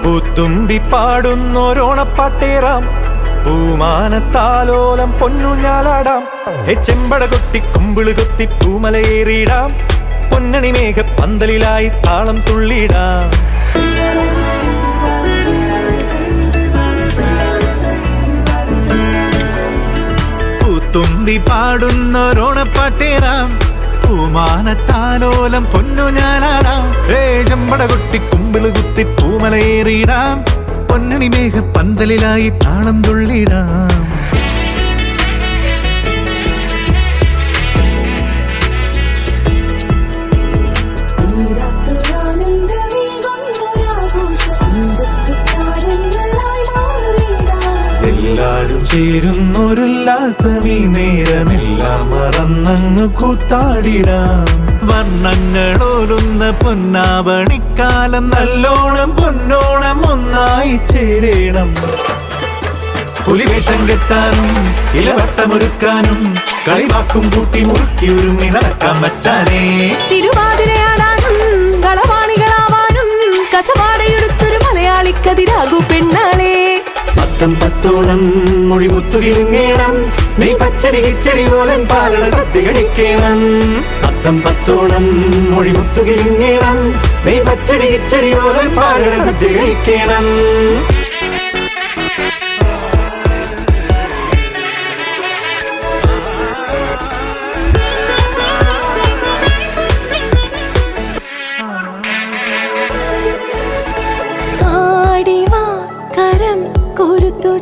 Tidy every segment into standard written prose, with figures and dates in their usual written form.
പൂത്തുമ്പി പാടുന്നോരോണപ്പാട്ടേറാം, പൂമാനത്താലോലം പൊന്നുഞ്ഞാലാടാം. ചെമ്പട കൊത്തി കുമ്പിള് കൊത്തി പൂമലയേറിയിടാം, പൊന്നണി മേഘ പന്തലിലായി താളം തുള്ളിടാം. പൂത്തുമ്പി പാടുന്നോരോണപ്പാട്ടേറാം, പൂമാനത്താലോലം പൊന്നുഞ്ഞാലാടാം. ചെമ്പട കൊട്ടി കുമ്പിള് കുത്തി പൂമലയേറിയിടാം, പൊന്നണി മേഘ പന്തലിലായി താളം തുള്ളിടാം. എല്ലാരും ചേരുന്നൊരുല്ലാസമീ നേരമെല്ലാം മറന്നങ്ങ് കൂത്താടിടാം. വർണ്ണങ്ങളോരുന്ന പൊന്നാവണിക്കാലം നല്ലോണം പൊന്നോണം ഒന്നായി ചേരണം. പുലിവേഷം കെട്ടാനും ഇലവട്ടമൊരുക്കാനും കളിവാക്കും കൂട്ടി മുറുക്കി ഒരുങ്ങി നടക്കാൻ മച്ചാനേ. തിരുവാതിരയാടാനും കളവാണികളാവാനും കസവാടയെടുത്തൊരു മലയാളിക്കതിരാകൂ പെണ്ണാളെ. പത്തം പത്തോളം മൊഴിമുത്തുകിലുങ്ങേണം, നീ പച്ചടി കിച്ചടി പോലൻ പാലട സദ്യ കഴിക്കണം. പത്തം പത്തോളം മൊഴിമുത്തുകിലുങ്ങേണം, നീ പച്ചടി കിച്ചടി പോലൻ പാലട സദ്യ കഴിക്കണം.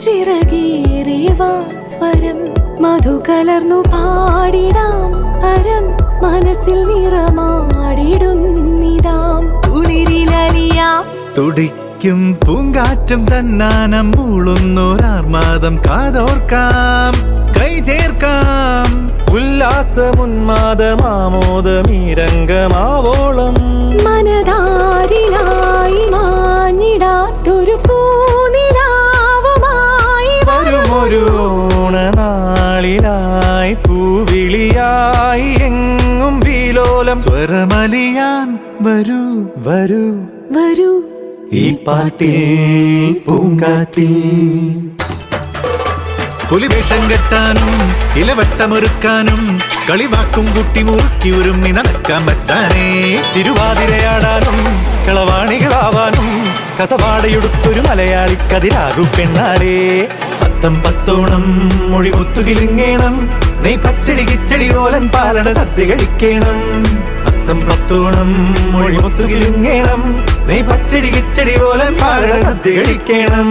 ചിറകേറിവാ സ്വരം മധു കലർന്നു പാടിടാം, അരം മനസ്സിൽ നിറമാടിടുന്നിതാം. കുളിരിലലിയാം തുടിക്കും പൂങ്കാറ്റും തന്നാനം മൂളുന്നോരാർമാദം കാതോർക്കാം, കൈ ചേർക്കാം. ഉല്ലാസമുന്മാദമാമോദമീരംഗമാവോളം മനതാരിലായി മാഞ്ഞിടാത്തൊരു ഒരു ഓണനാളിലായി പൂവിളിയായി എങ്ങും വിലോലം സ്വരമലിയാൻ വരൂ വരൂ വരൂ ഈ പാട്ടിൽ പൂങ്കാറ്റിൽ. പുലിവേഷം കെട്ടാനും ഇലവട്ടമൊരുക്കാനും കളിവാക്കും കുട്ടി മുറുക്കി ഒരുങ്ങി നടക്കാൻ മച്ചാനേ. തിരുവാതിരയാടാനും കളവാണികളാവാനും കസവാടയെടുത്തൊരു മലയാളിക്കതിരാകൂ പെണ്ണാളേ. പത്തം പത്തോണം മൊഴിമുത്തുകിലുങ്ങേണം, നീ പച്ചടി കിച്ചടി ഓലൻ പാലട സദ്യ കഴിക്കണം. പത്തം പത്തോണം മൊഴിമുത്തുകിലുങ്ങേണം, നീ പച്ചടി കിച്ചടി ഓലൻ പാലട സദ്യ കഴിക്കണം.